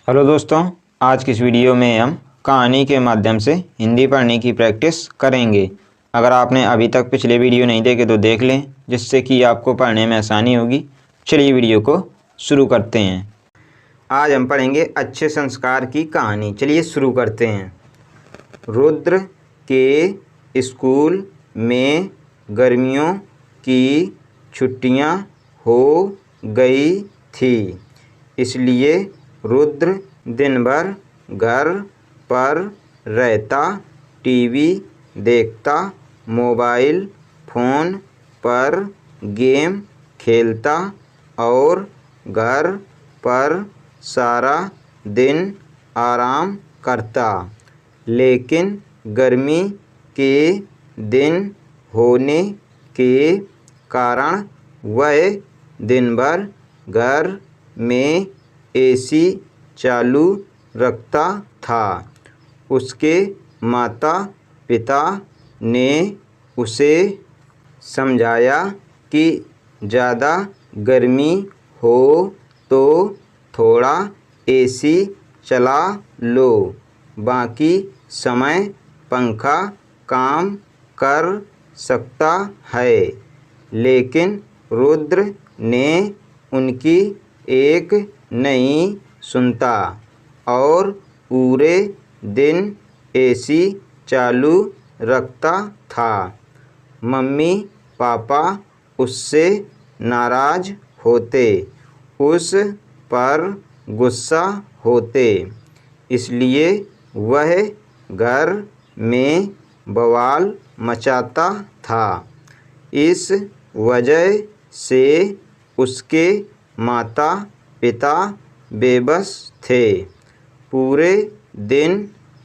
Hello दोस्तों, आज की इस वीडियो में हम कहानी के माध्यम से हिंदी पढ़ने की प्रैक्टिस करेंगे। अगर आपने अभी तक पिछले वीडियो नहीं देखे तो देख लें, जिससे कि आपको पढ़ने में आसानी होगी। चलिए वीडियो को शुरू करते हैं। आज हम पढ़ेंगे अच्छे संस्कार की कहानी। चलिए शुरू करते हैं। रुद्र के स्कूल में गर्मियों की छुट्टियां हो गई थी, इसलिए रुद्र दिन भर घर पर रहता, टीवी देखता, मोबाइल फ़ोन पर गेम खेलता और घर पर सारा दिन आराम करता। लेकिन गर्मी के दिन होने के कारण वह दिन भर घर में एसी चालू रखता था। उसके माता पिता ने उसे समझाया कि ज़्यादा गर्मी हो तो थोड़ा एसी चला लो, बाकी समय पंखा काम कर सकता है। लेकिन रुद्र ने उनकी एक नहीं सुनता और पूरे दिन एसी चालू रखता था। मम्मी पापा उससे नाराज़ होते, उस पर गुस्सा होते, इसलिए वह घर में बवाल मचाता था। इस वजह से उसके माता पिता बेबस थे। पूरे दिन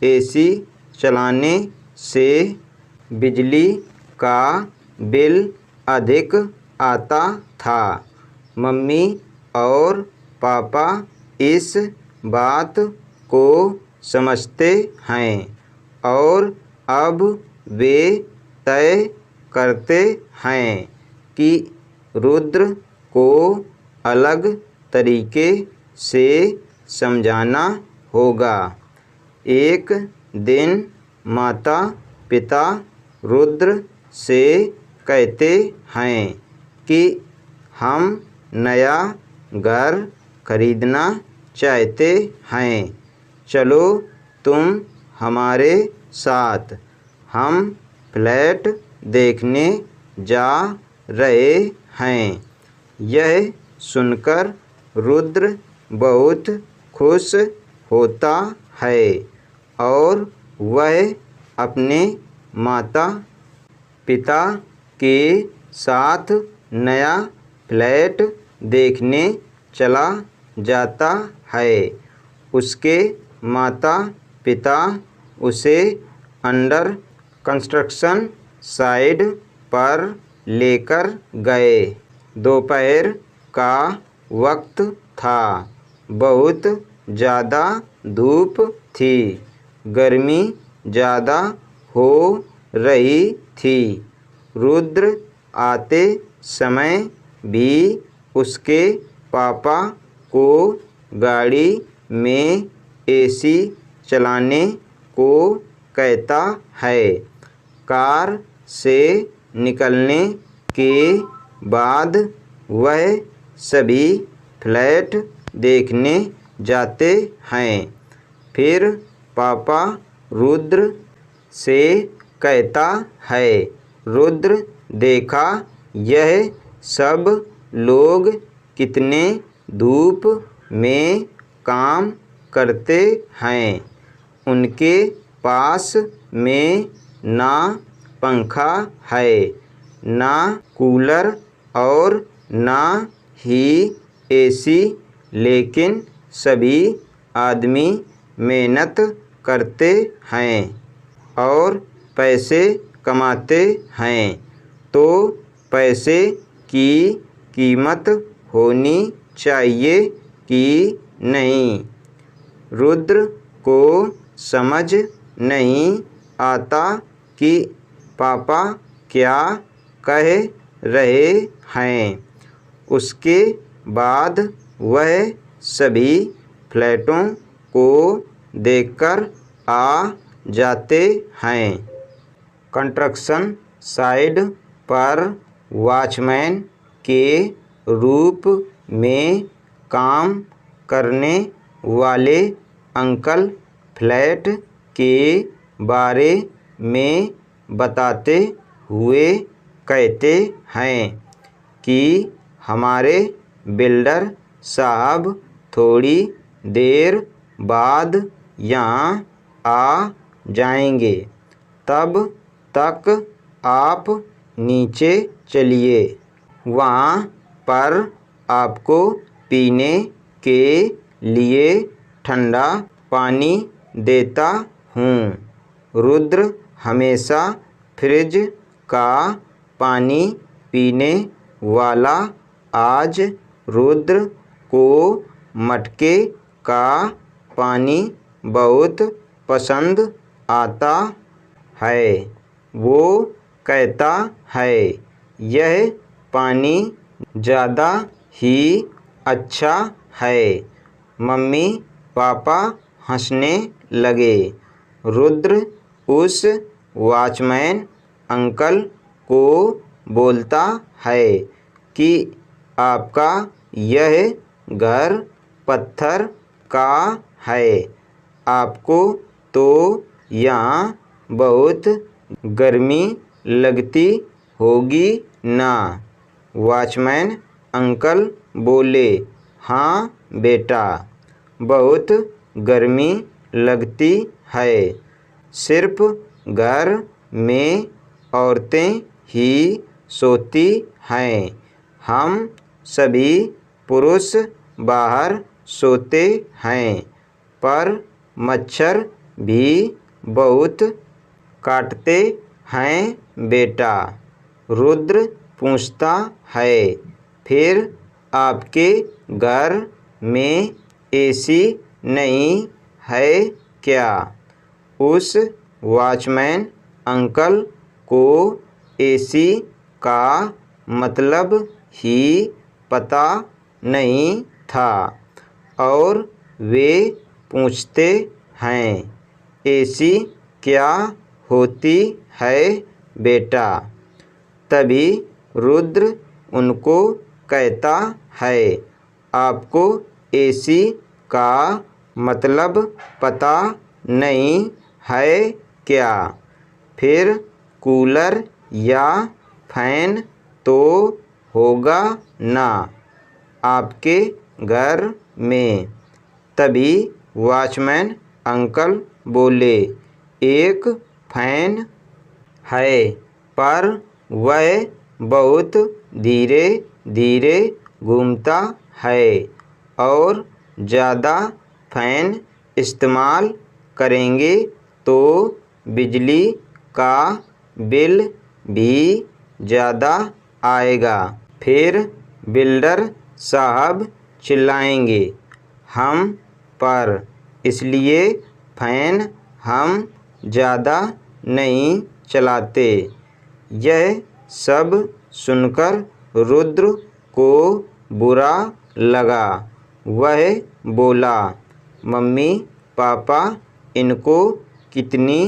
एसी चलाने से बिजली का बिल अधिक आता था। मम्मी और पापा इस बात को समझते हैं और अब वे तय करते हैं कि रुद्र को अलग तरीके से समझाना होगा। एक दिन माता पिता रुद्र से कहते हैं कि हम नया घर खरीदना चाहते हैं, चलो तुम हमारे साथ, हम फ्लैट देखने जा रहे हैं। यह सुनकर रुद्र बहुत खुश होता है और वह अपने माता पिता के साथ नया फ्लैट देखने चला जाता है। उसके माता पिता उसे अंडर कंस्ट्रक्शन साइट पर लेकर गए। दोपहर का वक्त था, बहुत ज़्यादा धूप थी, गर्मी ज़्यादा हो रही थी। रुद्र आते समय भी उसके पापा को गाड़ी में एसी चलाने को कहता है। कार से निकलने के बाद वह सभी फ्लैट देखने जाते हैं। फिर पापा रुद्र से कहता है, रुद्र देखा, यह सब लोग कितने धूप में काम करते हैं। उनके पास में ना पंखा है, ना कूलर और ना ही एसी, लेकिन सभी आदमी मेहनत करते हैं और पैसे कमाते हैं, तो पैसे की कीमत होनी चाहिए कि नहीं। रुद्र को समझ नहीं आता कि पापा क्या कह रहे हैं। उसके बाद वह सभी फ्लैटों को देखकर आ जाते हैं। कंस्ट्रक्शन साइट पर वॉचमैन के रूप में काम करने वाले अंकल फ्लैट के बारे में बताते हुए कहते हैं कि हमारे बिल्डर साहब थोड़ी देर बाद यहाँ आ जाएंगे, तब तक आप नीचे चलिए, वहाँ पर आपको पीने के लिए ठंडा पानी देता हूँ। रुद्र हमेशा फ्रिज का पानी पीने वाला आज रुद्र को मटके का पानी बहुत पसंद आता है। वो कहता है यह पानी ज़्यादा ही अच्छा है। मम्मी पापा हंसने लगे। रुद्र उस वॉचमैन अंकल को बोलता है कि आपका यह घर पत्थर का है, आपको तो यहाँ बहुत गर्मी लगती होगी ना। वॉचमैन अंकल बोले, हाँ बेटा, बहुत गर्मी लगती है। सिर्फ घर में औरतें ही सोती हैं, हम सभी पुरुष बाहर सोते हैं। पर मच्छर भी बहुत काटते हैं बेटा। रुद्र पूछता है, फिर आपके घर में एसी नहीं है क्या? उस वॉचमैन अंकल को एसी का मतलब ही पता नहीं था और वे पूछते हैं, एसी क्या होती है बेटा? तभी रुद्र उनको कहता है, आपको एसी का मतलब पता नहीं है क्या? फिर कूलर या फैन तो होगा ना आपके घर में। तभी वॉचमैन अंकल बोले, एक फैन है पर वह बहुत धीरे धीरे घूमता है और ज़्यादा फैन इस्तेमाल करेंगे तो बिजली का बिल भी ज़्यादा आएगा। फिर बिल्डर साहब चिल्लाएंगे हम पर, इसलिए फैन हम ज़्यादा नहीं चलाते। यह सब सुनकर रुद्र को बुरा लगा। वह बोला, मम्मी पापा, इनको कितनी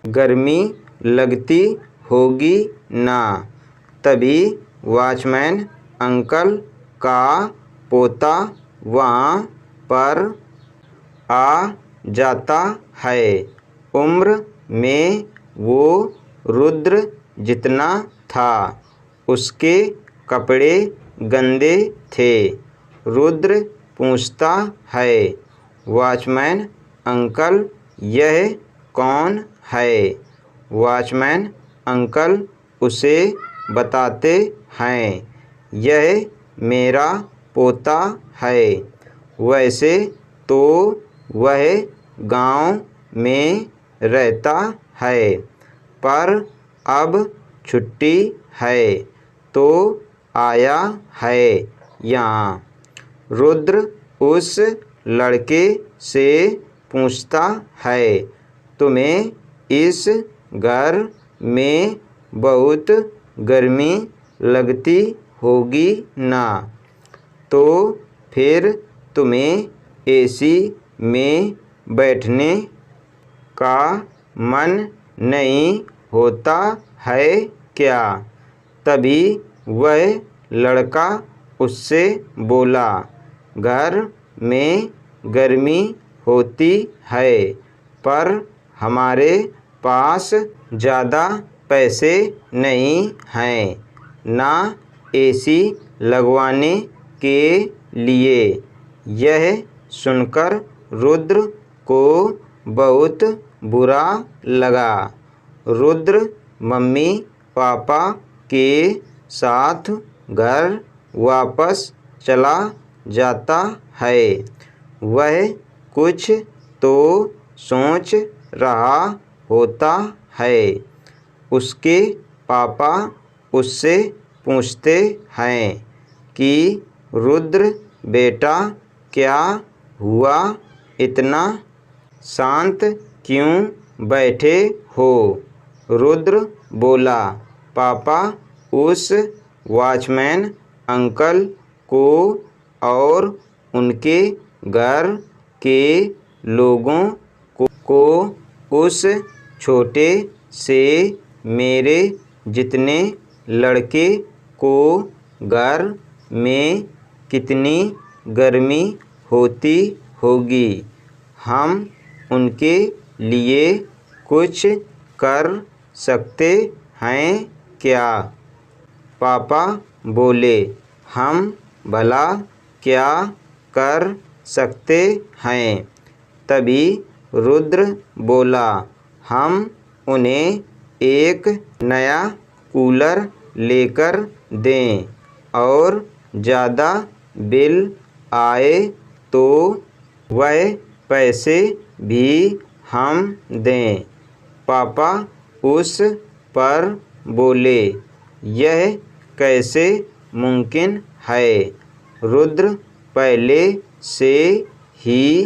गर्मी लगती होगी ना। तभी वॉचमैन अंकल का पोता वहाँ पर आ जाता है। उम्र में वो रुद्र जितना था, उसके कपड़े गंदे थे। रुद्र पूछता है, वॉचमैन अंकल यह कौन है? वॉचमैन अंकल उसे बताते हैं, यह मेरा पोता है। वैसे तो वह गांव में रहता है, पर अब छुट्टी है तो आया है यहाँ। रुद्र उस लड़के से पूछता है, तुम्हें इस घर में बहुत गर्मी लगती होगी ना, तो फिर तुम्हें एसी में बैठने का मन नहीं होता है क्या? तभी वह लड़का उससे बोला, घर में गर्मी होती है, पर हमारे पास ज़्यादा पैसे नहीं हैं, ना एसी लगवाने के लिए। यह सुनकर रुद्र को बहुत बुरा लगा। रुद्र मम्मी पापा के साथ घर वापस चला जाता है। वह कुछ तो सोच रहा होता है। उसके पापा उससे पूछते हैं कि रुद्र बेटा क्या हुआ, इतना शांत क्यों बैठे हो? रुद्र बोला, पापा उस वॉचमैन अंकल को और उनके घर के लोगों को उस छोटे से मेरे जितने लड़के को घर में कितनी गर्मी होती होगी, हम उनके लिए कुछ कर सकते हैं क्या? पापा बोले, हम भला क्या कर सकते हैं? तभी रुद्र बोला, हम उन्हें एक नया कूलर लेकर दें और ज़्यादा बिल आए तो वह पैसे भी हम दें। पापा उस पर बोले, यह कैसे मुमकिन है? रुद्र पहले से ही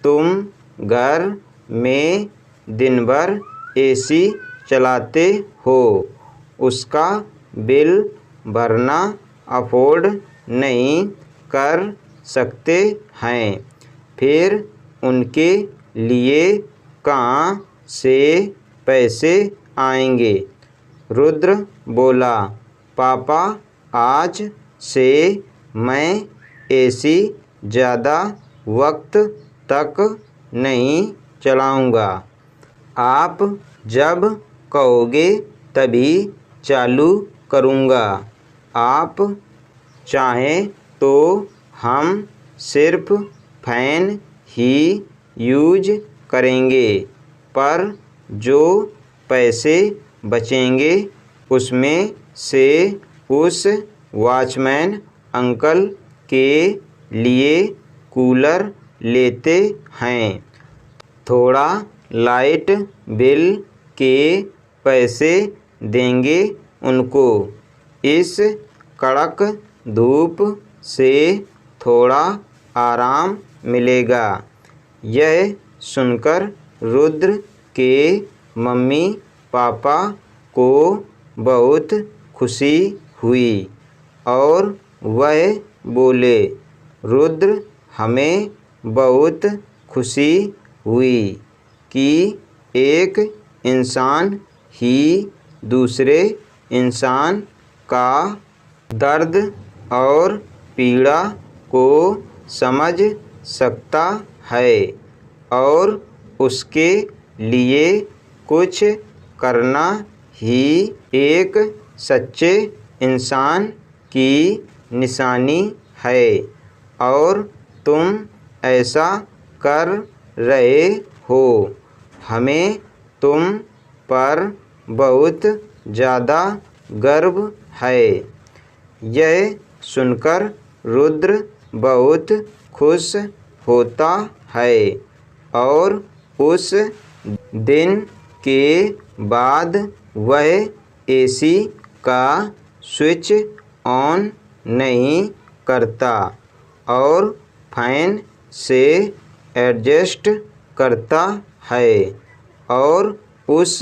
तुम घर में दिन भर एसी चलाते हो, उसका बिल भरना अफोर्ड नहीं कर सकते हैं, फिर उनके लिए कहाँ से पैसे आएंगे? रुद्र बोला, पापा आज से मैं एसी ज़्यादा वक्त तक नहीं चलाऊँगा। आप जब कहोगे तभी चालू करूँगा। आप चाहें तो हम सिर्फ फैन ही यूज करेंगे, पर जो पैसे बचेंगे उसमें से उस वॉचमैन अंकल के लिए कूलर लेते हैं। थोड़ा लाइट बिल के पैसे देंगे उनको। इस कड़क धूप से थोड़ा आराम मिलेगा। यह सुनकर रुद्र के मम्मी पापा को बहुत खुशी हुई और वह बोले, रुद्र हमें बहुत खुशी हुई कि एक इंसान ही दूसरे इंसान का दर्द और पीड़ा को समझ सकता है और उसके लिए कुछ करना ही एक सच्चे इंसान की निशानी है और तुम ऐसा कर रहे हो। हमें तुम पर बहुत ज़्यादा गर्व है। यह सुनकर रुद्र बहुत खुश होता है और उस दिन के बाद वह एसी का स्विच ऑन नहीं करता और फैन से एडजस्ट करता है और उस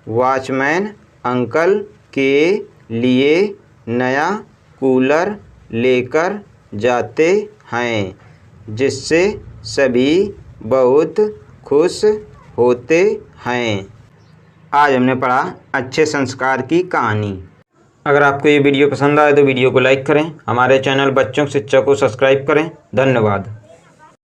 वॉचमैन अंकल के लिए नया कूलर लेकर जाते हैं, जिससे सभी बहुत खुश होते हैं। आज हमने पढ़ा अच्छे संस्कार की कहानी। अगर आपको ये वीडियो पसंद आए तो वीडियो को लाइक करें, हमारे चैनल बच्चों की शिक्षा को सब्सक्राइब करें। धन्यवाद।